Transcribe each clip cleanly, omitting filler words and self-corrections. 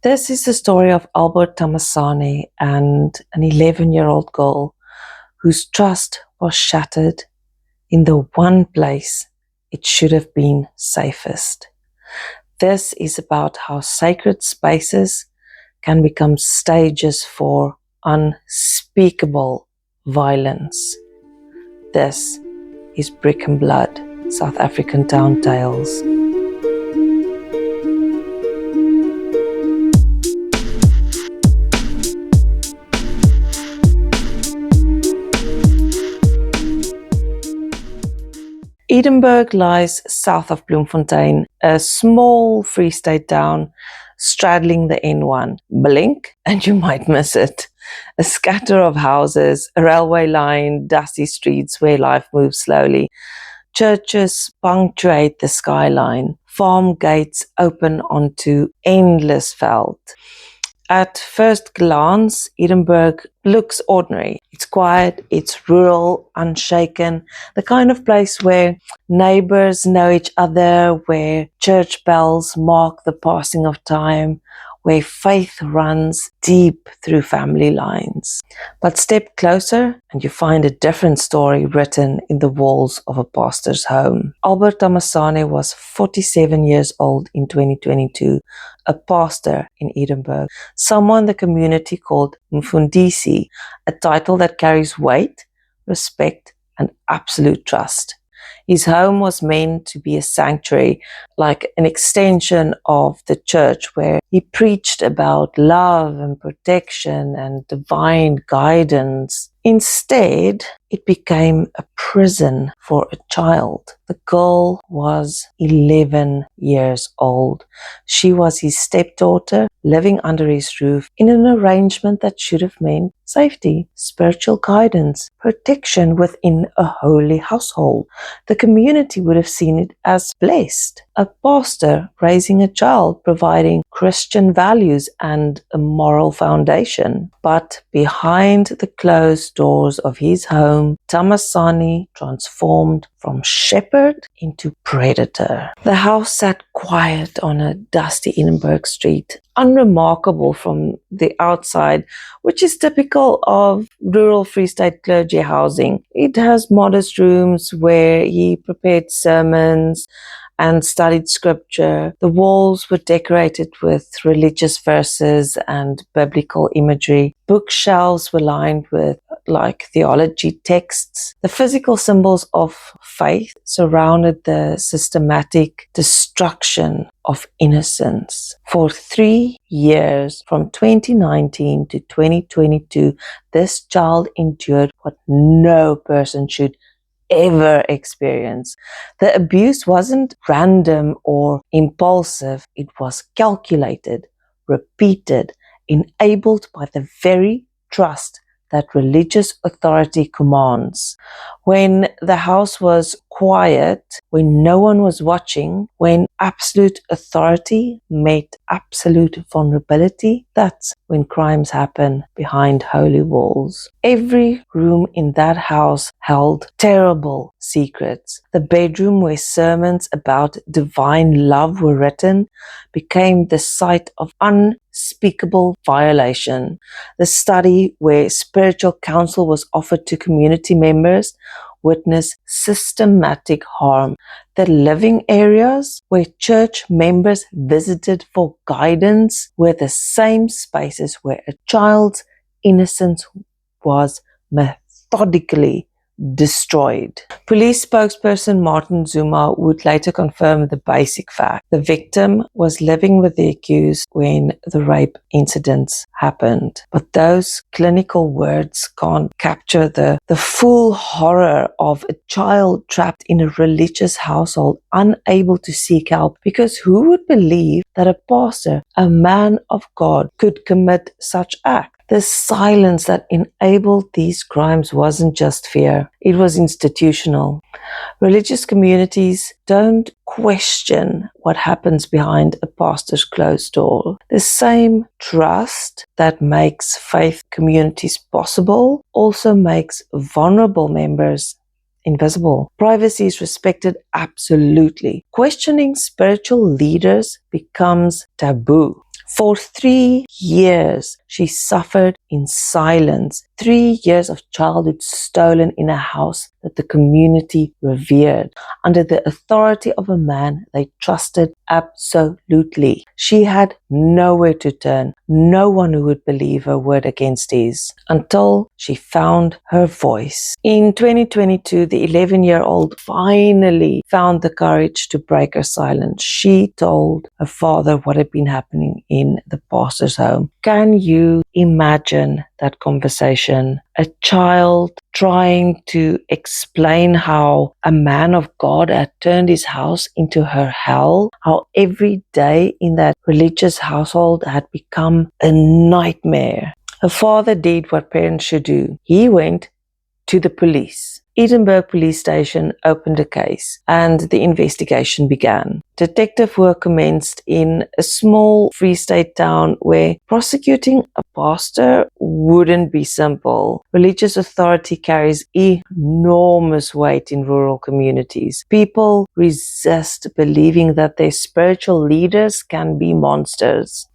This is the story of Albert Tamasane and an 11-year-old girl whose trust was shattered in the one place it should have been safest. This is about how sacred spaces can become stages for unspeakable violence. This is Brick and Blood, South African Town Tales. Edenburg lies south of Bloemfontein, a small Free State town straddling the N1. Blink and you might miss it. A scatter of houses, a railway line, dusty streets where life moves slowly. Churches punctuate the skyline. Farm gates open onto endless veld. At first glance, Edenburg looks ordinary. It's quiet, it's rural, unshaken, the kind of place where neighbors know each other, where church bells mark the passing of time, where faith runs deep through family lines. But step closer and you find a different story written in the walls of a pastor's home. Albert Tamasane was 47 years old in 2022, a pastor in Edenburg, someone the community called Mfundisi, a title that carries weight, respect, and absolute trust. His home was meant to be a sanctuary, like an extension of the church, where he preached about love and protection and divine guidance. Instead, it became a prison for a child. The girl was 11 years old. She was his stepdaughter, living under his roof in an arrangement that should have meant safety, spiritual guidance, protection within a holy household. The community would have seen it as blessed. A pastor raising a child, providing Christian values and a moral foundation. But behind the closed doors of his home, Tamasane transformed from shepherd into predator. The house sat quiet on a dusty Edenburg street, unremarkable from the outside, which is typical of rural Free State clergy housing. It has modest rooms where he prepared sermons and studied scripture. The walls were decorated with religious verses and biblical imagery. Bookshelves were lined with theology texts. The physical symbols of faith surrounded the systematic destruction of innocence. For 3 years, from 2019 to 2022, this child endured what no person should ever experience. The abuse wasn't random or impulsive. It was calculated, repeated, enabled by the very trust that religious authority commands. When the house was quiet, when no one was watching, when absolute authority met absolute vulnerability, that's when crimes happen behind holy walls. Every room in that house held terrible secrets. The bedroom where sermons about divine love were written became the site of unspeakable violation. The study where spiritual counsel was offered to community members witnessed systematic harm. The living areas where church members visited for guidance were the same spaces where a child's innocence was methodically destroyed. Police spokesperson Martin Zuma would later confirm the basic fact. The victim was living with the accused when the rape incidents happened. But those clinical words can't capture the full horror of a child trapped in a religious household, unable to seek help, because who would believe that a pastor, a man of God, could commit such acts? The silence that enabled these crimes wasn't just fear, it was institutional. Religious communities don't question what happens behind a pastor's closed door. The same trust that makes faith communities possible also makes vulnerable members invisible. Privacy is respected absolutely. Questioning spiritual leaders becomes taboo. For 3 years, she suffered in silence. 3 years of childhood stolen in a house that the community revered, under the authority of a man they trusted absolutely. She had nowhere to turn, no one who would believe her word against his, until she found her voice. In 2022, the 11-year-old finally found the courage to break her silence. She told her father what had been happening in the pastor's home. Can you imagine that conversation? A child trying to explain how a man of God had turned his house into her hell, how every day in that religious household had become a nightmare. Her father did what parents should do. He went to the police. Edenburg police station opened a case and the investigation began. Detective work commenced in a small Free State town where prosecuting a pastor wouldn't be simple. Religious authority carries enormous weight in rural communities. People resist believing that their spiritual leaders can be monsters.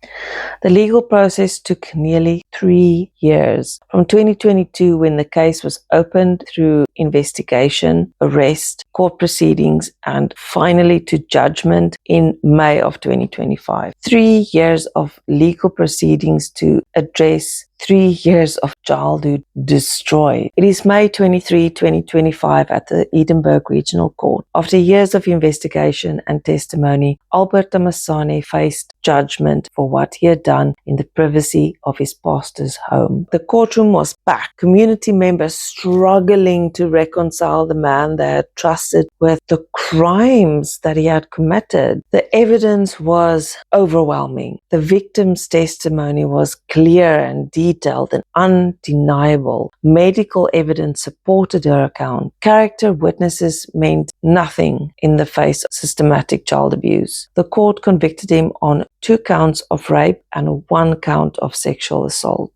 The legal process took nearly 3 years. From 2022, when the case was opened, through investigation, arrest, court proceedings, and finally to judgment in May of 2025. 3 years of legal proceedings to address 3 years of childhood destroyed. It is May 23, 2025 at the Edenburg Regional Court. After years of investigation and testimony, Albert Tamasane faced judgment for what he had done in the privacy of his pastor's home. The courtroom was packed, community members struggling to reconcile the man they had trusted with the crimes that he had committed. The evidence was overwhelming. The victim's testimony was clear and detailed and undeniable. Medical evidence supported her account. Character witnesses meant nothing in the face of systematic child abuse. The court convicted him on 2 counts of rape and 1 count of sexual assault.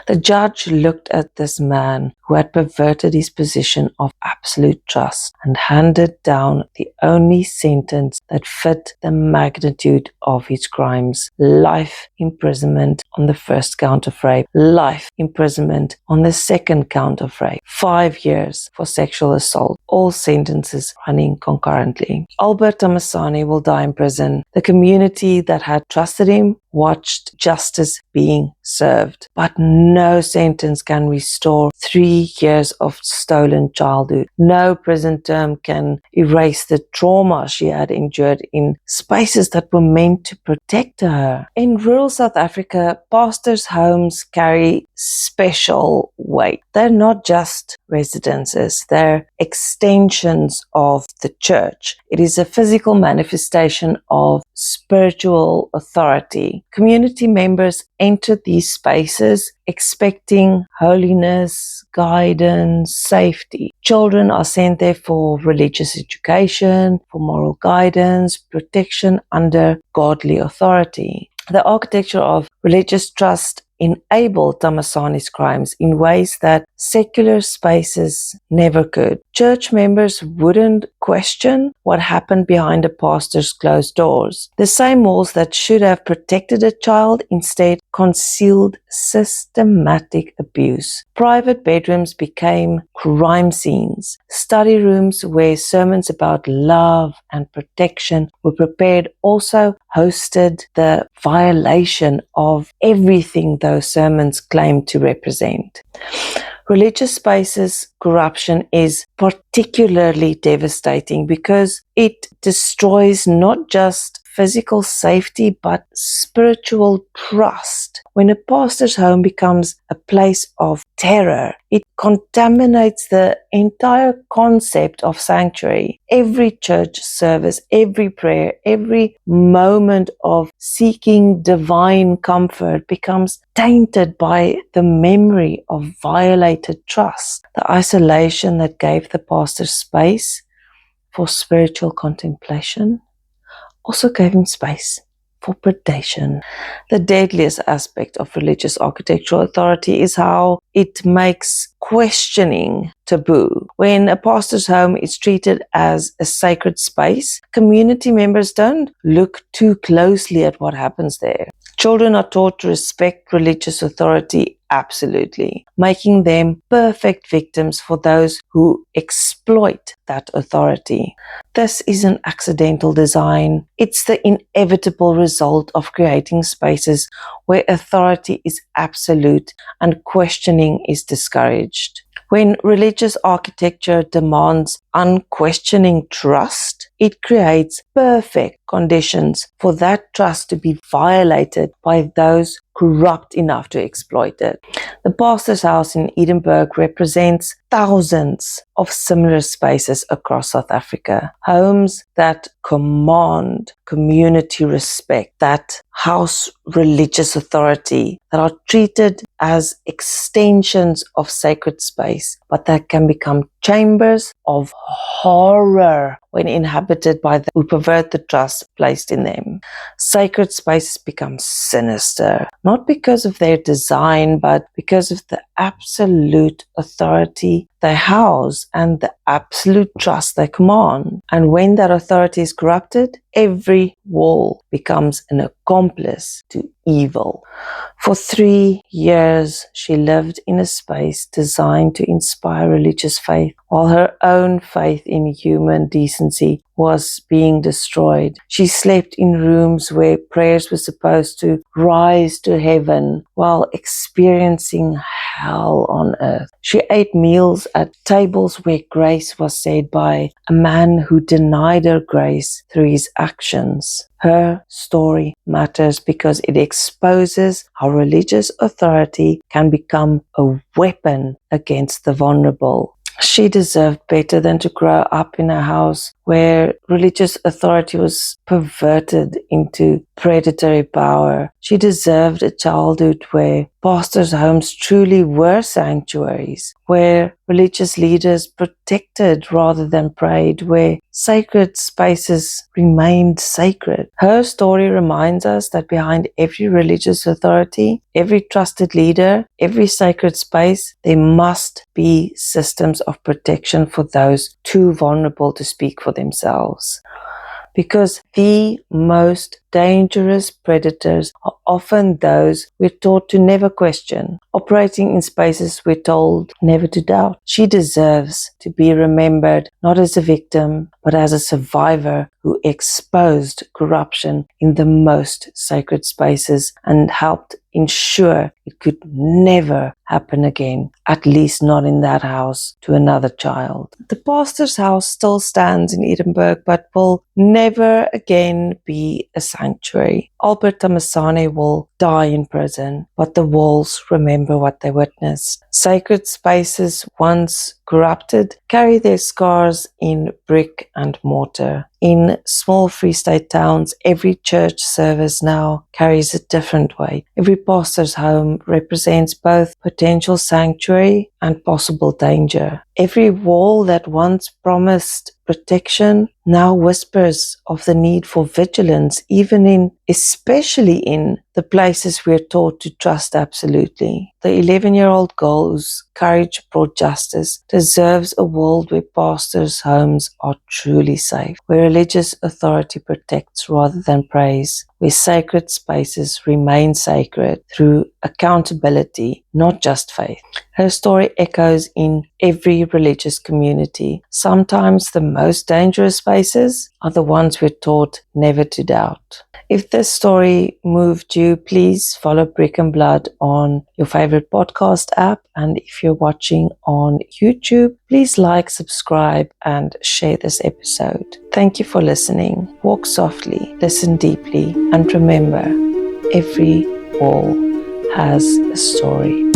The judge looked at this man who had perverted his position of absolute trust and handed down the only sentence that fit the magnitude of his crimes: life imprisonment on the first count of rape, life imprisonment on the second count of rape, 5 years for sexual assault, all sentences running concurrently. Albert Tamasane will die in prison. The community that had trusted him watched justice being served, but no sentence can restore 3 years of stolen childhood. No prison term can erase the trauma she had endured in spaces that were meant to protect her. In rural South Africa, pastors' homes carry special weight. They're not just residences, they're extensions of the church. It is a physical manifestation of spiritual authority. Community members enter these spaces expecting holiness, guidance, safety. Children are sent there for religious education, for moral guidance, protection under godly authority. The architecture of religious trust enabled Tamasane's crimes in ways that secular spaces never could. Church members wouldn't question what happened behind a pastor's closed doors. The same walls that should have protected a child instead concealed systematic abuse. Private bedrooms became crime scenes. Study rooms where sermons about love and protection were prepared also hosted the violation of everything those sermons claimed to represent. Religious spaces corruption is particularly devastating because it destroys not just physical safety but spiritual trust. When a pastor's home becomes a place of terror, it contaminates the entire concept of sanctuary. Every church service, every prayer, every moment of seeking divine comfort becomes tainted by the memory of violated trust. The isolation that gave the pastor space for spiritual contemplation also gave him space for predation. The deadliest aspect of religious architectural authority is how it makes questioning taboo. When a pastor's home is treated as a sacred space, community members don't look too closely at what happens there. Children are taught to respect religious authority absolutely, making them perfect victims for those who exploit that authority. This isn't accidental design. It's the inevitable result of creating spaces where authority is absolute and questioning is discouraged. When religious architecture demands unquestioning trust, it creates perfect conditions for that trust to be violated by those corrupt enough to exploit it. The pastor's house in Edenburg represents thousands of similar spaces across South Africa. Homes that command community respect, that house religious authority, that are treated as extensions of sacred space, but that can become chambers of horror when inhabited by those who pervert the trust placed in them. Sacred spaces become sinister, not because of their design, but because of the absolute authority they house and the absolute trust they command. And when that authority is corrupted, every wall becomes an accomplice to evil. For 3 years, she lived in a space designed to inspire religious faith, while her own faith in human decency was being destroyed. She slept in rooms where prayers were supposed to rise to heaven while experiencing hell on earth. She ate meals at tables where grace was said by a man who denied her grace through his actions. Her story matters because it exposes how religious authority can become a weapon against the vulnerable. She deserved better than to grow up in a house where religious authority was perverted into predatory power. She deserved a childhood where pastors' homes truly were sanctuaries, where religious leaders protected rather than prayed, where sacred spaces remained sacred. Her story reminds us that behind every religious authority, every trusted leader, every sacred space, there must be systems of protection for those too vulnerable to speak for themselves. Because the most dangerous predators are often those we're taught to never question, operating in spaces we're told never to doubt. She deserves to be remembered not as a victim, but as a survivor who exposed corruption in the most sacred spaces and helped ensure it could never happen again, at least not in that house, to another child. The pastor's house still stands in Edenburg, but will never again be a sanctuary. Albert Tamasane will die in prison, but the walls remember what they witnessed. Sacred spaces, once corrupted, carry their scars in brick and mortar. In small Free State towns, every church service now carries a different weight. Every pastor's home represents both potential sanctuary and possible danger. Every wall that once promised protection now whispers of the need for vigilance, especially in the places we're taught to trust absolutely. The 11-year-old girl whose courage brought justice deserves a world where pastors' homes are truly safe, where religious authority protects rather than praise, where sacred spaces remain sacred through accountability, not just faith. Her story echoes in every religious community. Sometimes the most dangerous spaces are the ones we're taught never to doubt. If this story moved you, please follow Brick and Blood on your favorite podcast app. And if you're watching on YouTube, please like, subscribe, and share this episode. Thank you for listening. Walk softly, listen deeply, and remember, every wall has a story.